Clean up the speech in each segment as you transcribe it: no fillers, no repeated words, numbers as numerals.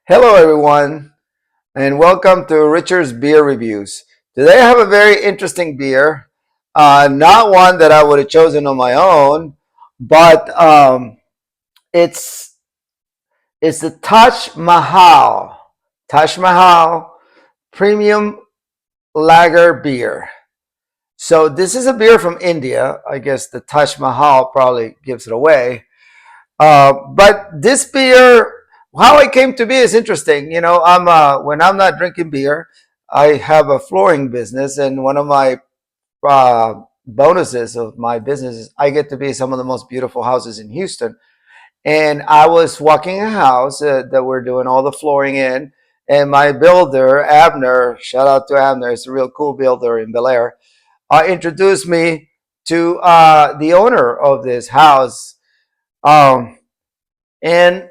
Hello, everyone, and welcome to Richard's Beer Reviews. Today, I have a very interesting beer, not one that I would have chosen on my own, but it's it's the Taj Mahal Premium Lager beer. So this is a beer from India. I guess the Taj Mahal probably gives it away. But this beer, how it came to be is interesting. I'm when I'm not drinking beer, I have a flooring business, and one of my bonuses of my business is I get to be some of the most beautiful houses in Houston. And I was walking a house that we're doing all the flooring in, and my builder Abner, shout out to Abner, he's a real cool builder in Bel Air, introduced me to the owner of this house. Um, and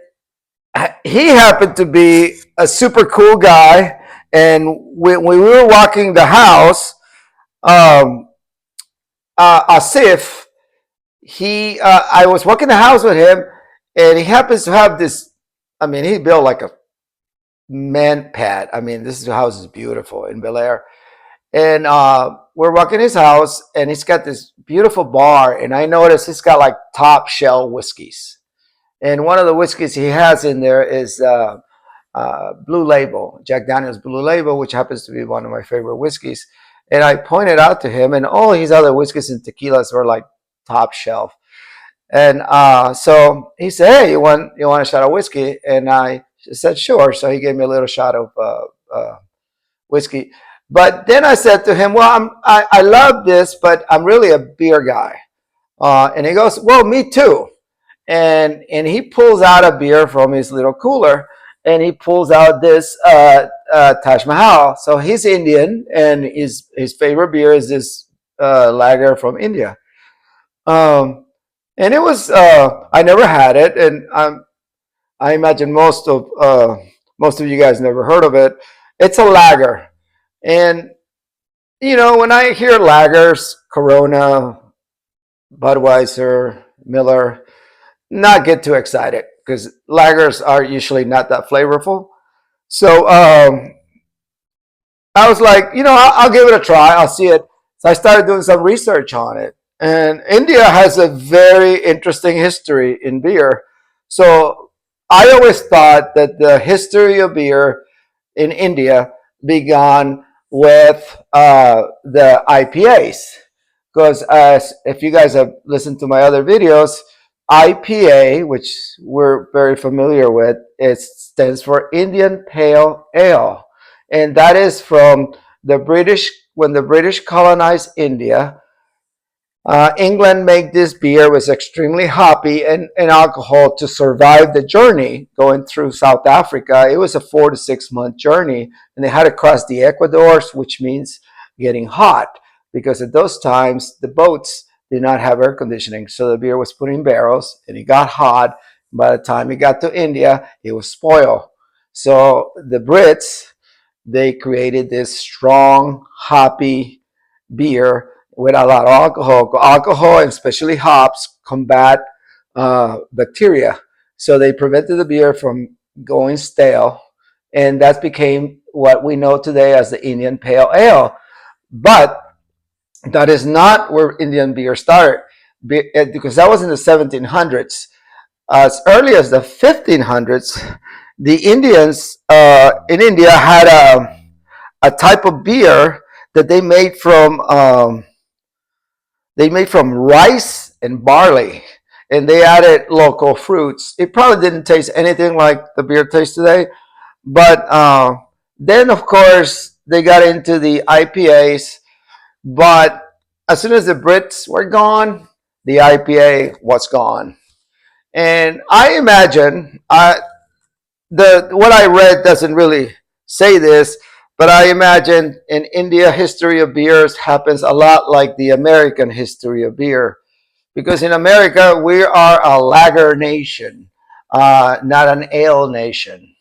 he happened to be a super cool guy. And when we were walking the house, um, Asif, I was walking the house with him, and he happens to have this. I mean, he built like a man pad. I mean, this house is beautiful in Bel Air, and we're walking his house, and he's got this beautiful bar, and I noticed he's got like top shelf whiskeys, and one of the whiskeys he has in there is Blue Label, Jack Daniel's Blue Label, which happens to be one of my favorite whiskeys. And I pointed out to him, and all his other whiskeys and tequilas were like top shelf. And so he said, "Hey, you want a shot of whiskey?" And I said, "Sure." So he gave me a little shot of whiskey. But then I said to him, "Well, I love this, but I'm really a beer guy." And he goes, "Well, me too." And he pulls out a beer from his little cooler, and he pulls out this Taj Mahal. So he's Indian, and his favorite beer is this lager from India. Um, and it was I never had it, and I imagine most of you guys never heard of it. It's a lager, and when I hear lagers, Corona, Budweiser, Miller, not get too excited because lagers are usually not that flavorful. So I was like, I'll give it a try. I'll see it. So I started doing some research on it. And India has a very interesting history in beer. So I always thought that the history of beer in India began with the IPAs. Because if you guys have listened to my other videos, IPA, which we're very familiar with, it stands for Indian Pale Ale. And that is from the British, when the British colonized India. England made this beer, was extremely hoppy and alcohol to survive the journey going through South Africa. It was a 4 to 6 month journey, and they had to cross the Ecuadors, which means getting hot, because at those times the boats did not have air conditioning, so the beer was put in barrels and it got hot. By the time it got to India, it was spoiled. So the Brits, they created this strong hoppy beer with a lot of alcohol. Alcohol and especially hops combat bacteria. So they prevented the beer from going stale, and that became what we know today as the Indian Pale Ale. But that is not where Indian beer started, because that was in the 1700s. As early as the 1500s, the Indians in India had a type of beer that they made from rice and barley, and they added local fruits. It probably didn't taste anything like the beer tastes today, but then of course they got into the IPAs. But as soon as the Brits were gone, the IPA was gone. And I imagine the what I read doesn't really say this, but I imagine in India, history of beers happens a lot like the American history of beer, because in America we are a lager nation, not an ale nation.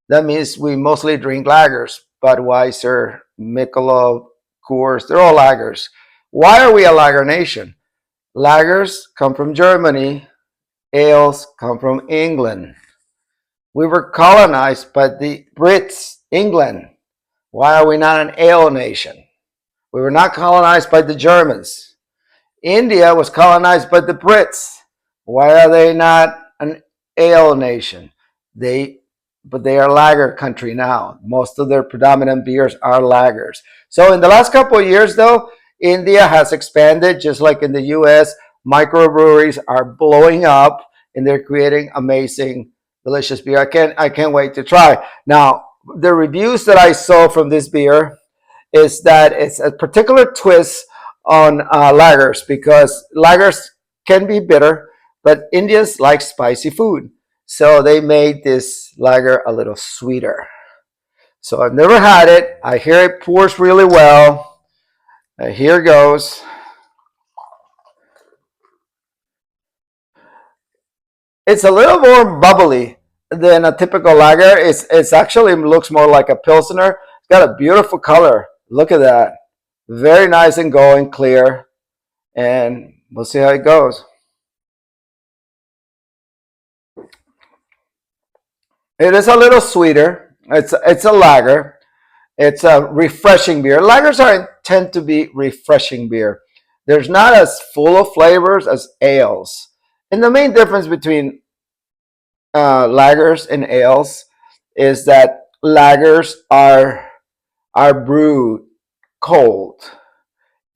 That means we mostly drink lagers, Budweiser, Michelob, Coors. They're all lagers. Why are we a lager nation? Lagers come from Germany. Ales come from England. We were colonized by the Brits, England. Why are we not an ale nation? We were not colonized by the Germans. India was colonized by the Brits. Why are they not an ale nation? They, but they are lager country now. Most of their predominant beers are lagers. So in the last couple of years, though, India has expanded, just like in the U.S. Microbreweries are blowing up, and they're creating amazing, delicious beer. I can't wait to try. Now, the reviews that I saw from this beer is that it's a particular twist on lagers, because lagers can be bitter, but Indians like spicy food. So they made this lager a little sweeter. So I've never had it. I hear it pours really well. Here goes. It's a little more bubbly than a typical lager. It's actually looks more like a pilsner. It's got a beautiful color. Look at that. Very nice and going, clear. And we'll see how it goes. It is a little sweeter. It's a lager. It's a refreshing beer. Lagers are tend to be refreshing beer. There's not as full of flavors as ales. And the main difference between lagers and ales is that lagers are brewed cold.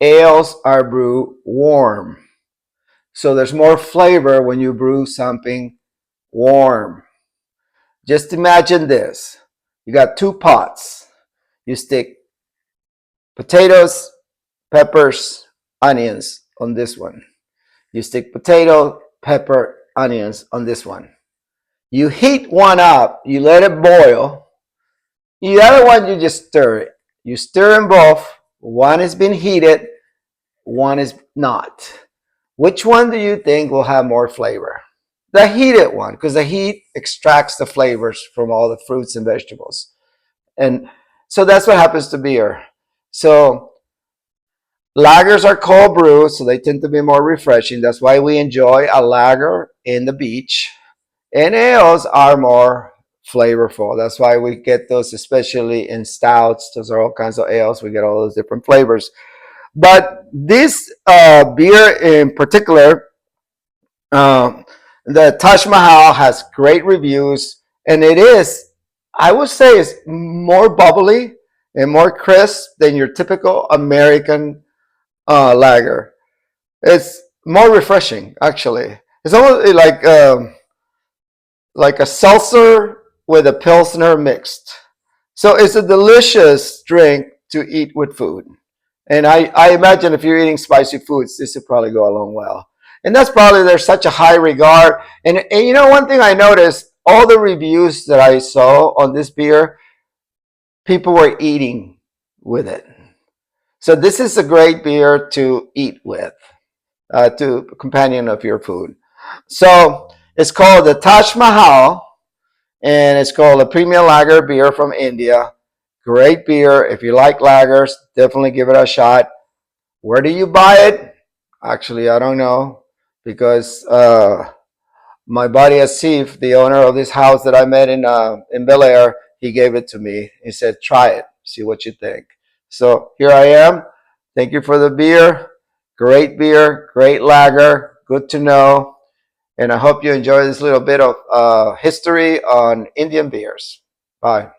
Ales are brewed warm. So there's more flavor when you brew something warm. Just imagine this. You got two pots. You stick potatoes, peppers, onions on this one. You stick potato, pepper, onions on this one. You heat one up, you let it boil. The other one, you just stir it. You stir them both. One has been heated, one is not. Which one do you think will have more flavor? The heated one, because the heat extracts the flavors from all the fruits and vegetables. And so that's what happens to beer. So lagers are cold brews, so they tend to be more refreshing. That's why we enjoy a lager in the beach. And ales are more flavorful. That's why we get those, especially in stouts. Those are all kinds of ales. We get all those different flavors. But this beer in particular, um, the Taj Mahal, has great reviews, and it is, I would say, it's more bubbly and more crisp than your typical American lager. It's more refreshing, actually. It's almost like a seltzer with a pilsner mixed. So it's a delicious drink to eat with food. And I imagine if you're eating spicy foods, this would probably go along well. And that's probably, there's such a high regard. And you know, one thing I noticed, all the reviews that I saw on this beer, people were eating with it. So this is a great beer to eat with, to companion of your food. So it's called the Taj Mahal, and it's called a premium lager beer from India. Great beer. If you like lagers, definitely give it a shot. Where do you buy it? Actually, I don't know, because my buddy Asif, the owner of this house that I met in Bel Air, he gave it to me. He said, "Try it, see what you think." So here I am. Thank you for the beer, great lager, good to know. And I hope you enjoy this little bit of history on Indian beers. Bye.